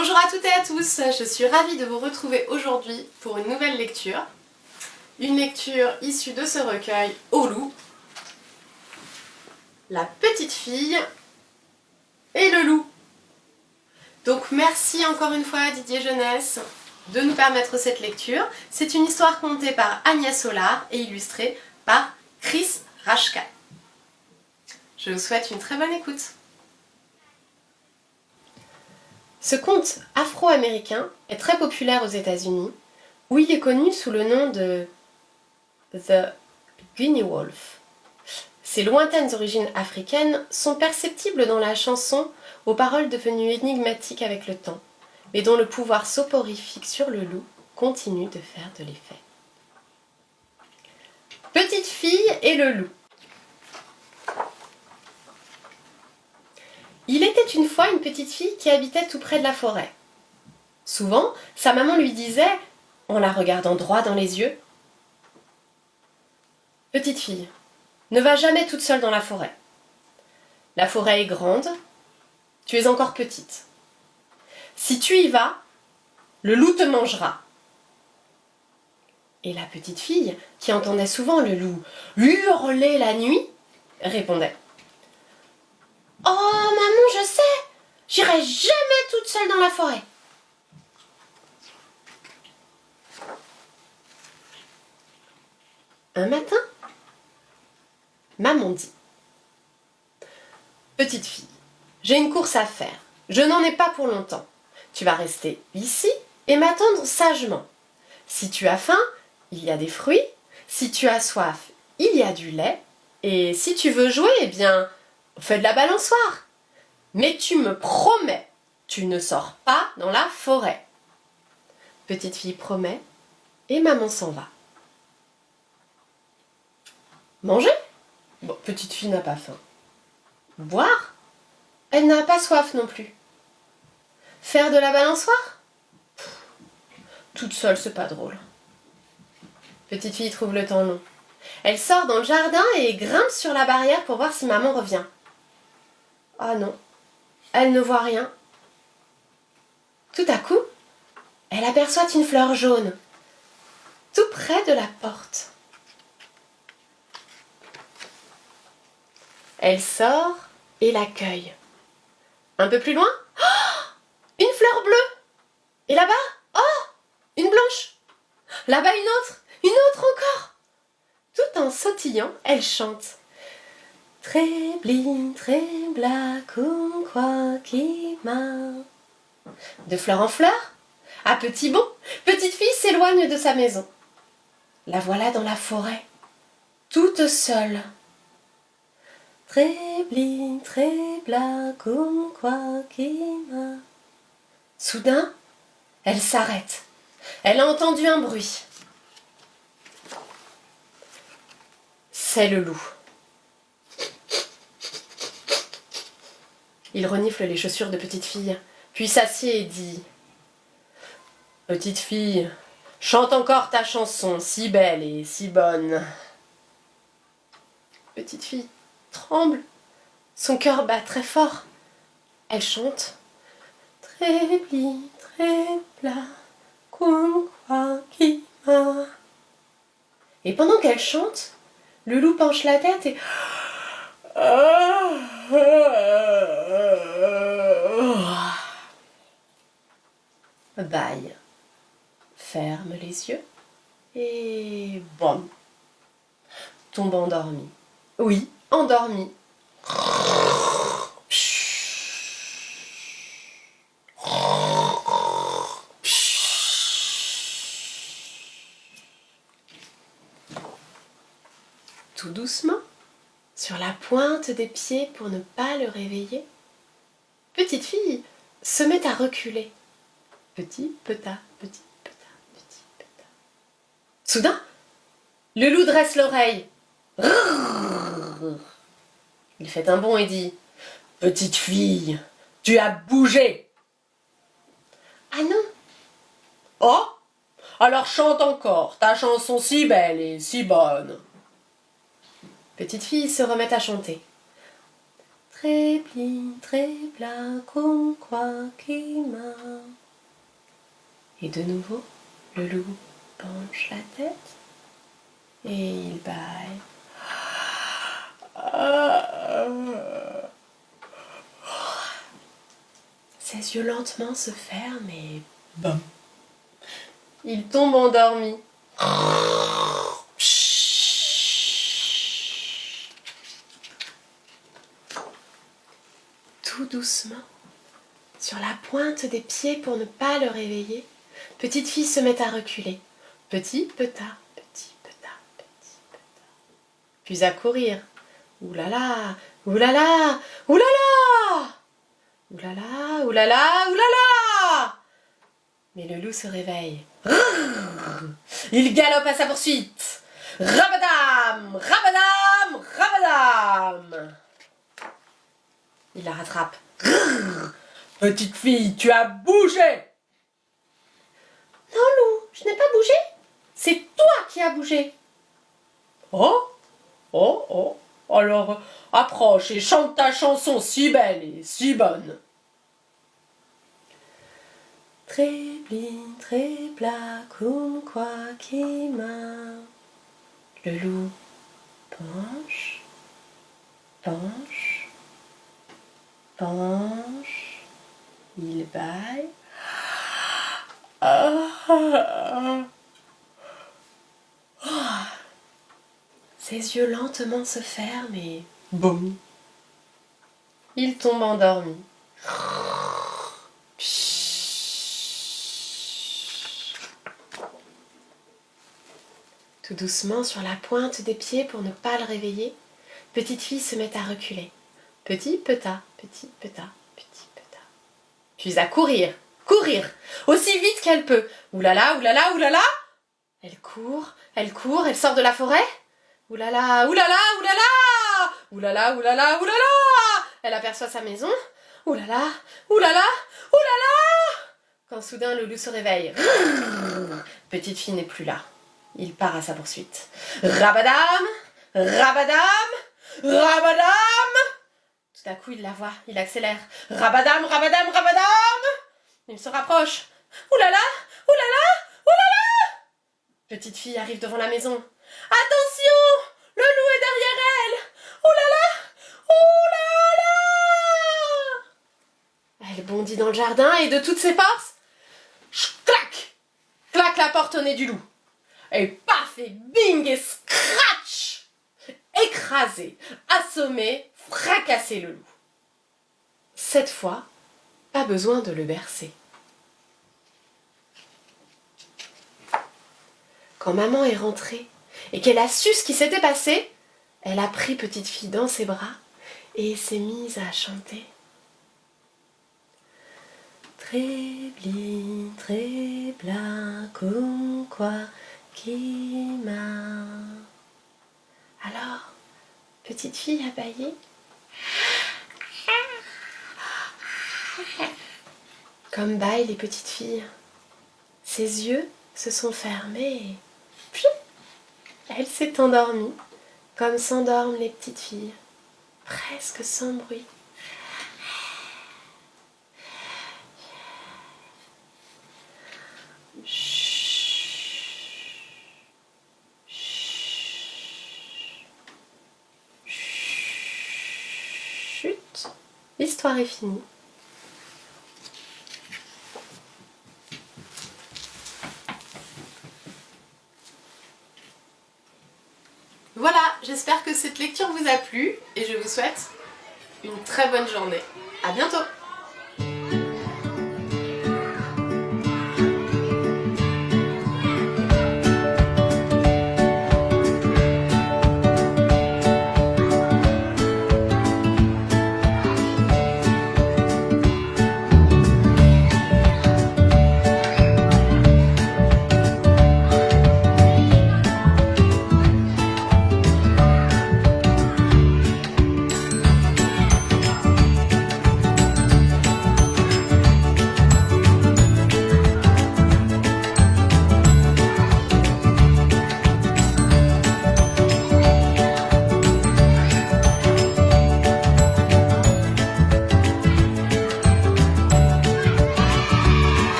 Bonjour à toutes et à tous, je suis ravie de vous retrouver aujourd'hui pour une nouvelle lecture. Une lecture issue de ce recueil Au loup, la petite fille et le loup. Donc merci encore une fois à Didier Jeunesse de nous permettre cette lecture. C'est une histoire contée par Agnès Solar et illustrée par Chris Rachka. Je vous souhaite une très bonne écoute. Ce conte afro-américain est très populaire aux États-Unis, où il est connu sous le nom de The Guinea Wolf. Ses lointaines origines africaines sont perceptibles dans la chanson aux paroles devenues énigmatiques avec le temps, mais dont le pouvoir soporifique sur le loup continue de faire de l'effet. Petite fille et le loup. Il était une fois une petite fille qui habitait tout près de la forêt. Souvent, sa maman lui disait, en la regardant droit dans les yeux, « Petite fille, ne va jamais toute seule dans la forêt. La forêt est grande, tu es encore petite. Si tu y vas, le loup te mangera. » Et la petite fille, qui entendait souvent le loup hurler la nuit, répondait, « Oh, maman, je sais, j'irai jamais toute seule dans la forêt. » Un matin, maman dit, « Petite fille, j'ai une course à faire, je n'en ai pas pour longtemps. Tu vas rester ici et m'attendre sagement. Si tu as faim, il y a des fruits, si tu as soif, il y a du lait, et si tu veux jouer, eh bien, fais de la balançoire. Mais tu me promets, tu ne sors pas dans la forêt. » Petite fille promet, et maman s'en va. Manger? Bon, petite fille n'a pas faim. Boire? Elle n'a pas soif non plus. Faire de la balançoire? Toute seule, c'est pas drôle. Petite fille trouve le temps long. Elle sort dans le jardin et grimpe sur la barrière pour voir si maman revient. Ah non, elle ne voit rien. Tout à coup, elle aperçoit une fleur jaune, tout près de la porte. Elle sort et l'accueille. Un peu plus loin, oh, une fleur bleue. Et là-bas, oh, une blanche. Là-bas, une autre encore. Tout en sautillant, elle chante. Trébline, trébla, ma. De fleur en fleur, à petit bond, petite fille s'éloigne de sa maison. La voilà dans la forêt, toute seule. Trébline, trébla, ma. Soudain, elle s'arrête. Elle a entendu un bruit. C'est le loup. Il renifle les chaussures de petite fille, puis s'assied et dit « Petite fille, chante encore ta chanson, si belle et si bonne. » Petite fille tremble, son cœur bat très fort. Elle chante « Trébli, trébla, ma. » Et pendant qu'elle chante, le loup penche la tête et baille, ferme les yeux et bon, tombe endormi. Oui, endormi. Tout doucement, sur la pointe des pieds pour ne pas le réveiller, petite fille se met à reculer. Petit peta, petit peta, petit peta. Soudain, le loup dresse l'oreille. Il fait un bond et dit « Petite fille, tu as bougé. » « Ah non. »« Oh, alors chante encore ta chanson si belle et si bonne. » Petite fille se remet à chanter. Trébli, trébla, ma. Et de nouveau, le loup penche la tête et il bâille. Ses yeux lentement se ferment et bam, il tombe endormi. Tout doucement, sur la pointe des pieds pour ne pas le réveiller, Petite Fille se met à reculer. Petit petard, petit petard, petit petard. Puis à courir. Oulala, oulala, oulala, oulala, oulala, oulala. Mais le loup se réveille. Il galope à sa poursuite. Rabadam, rabadam, rabadam. Il la rattrape. Petite Fille, tu as bougé. Non, loup, je n'ai pas bougé. C'est toi qui as bougé. Oh, oh, oh. Alors, approche et chante ta chanson si belle et si bonne. Tréblin, trébla, cum quoi qui m'a. Le loup penche, penche, penche. Il bâille. Ses yeux lentement se ferment et boum, il tombe endormi. Tout doucement, sur la pointe des pieds pour ne pas le réveiller, Petite Fille se met à reculer. Petit petard, petit petard, petit petard. Puis à courir, courir, aussi vite qu'elle peut. Oulala, oulala, oulala. Elle court, elle sort de la forêt. Oulala, oulala, oulala. Oulala, oulala, oulala. Elle aperçoit sa maison. Oulala, oulala, oulala. Quand soudain le loup se réveille. Petite Fille n'est plus là. Il part à sa poursuite. Rabadam, rabadam, rabadam. Tout à coup, il la voit, il accélère. Rabadam, rabadam, rabadam. Il se rapproche. Oulala, oulala, oulala. Petite Fille arrive devant la maison. Attention, le loup est derrière elle. Oulala, oulala. Elle bondit dans le jardin et de toutes ses forces, clac, claque la porte au nez du loup. Et paf, et bing, et scratch. Écrasé, assommé, fracassé le loup. Cette fois, pas besoin de le bercer. Quand maman est rentrée et qu'elle a su ce qui s'était passé, elle a pris Petite Fille dans ses bras et s'est mise à chanter. Tréblin, trébla, cum quoi qui m'a. Alors, Petite Fille a bâillé. Comme bâillent les petites filles. Ses yeux se sont fermés et puis elle s'est endormie, comme s'endorment les petites filles, presque sans bruit. Chut, l'histoire est finie. Voilà, j'espère que cette lecture vous a plu et je vous souhaite une très bonne journée. À bientôt!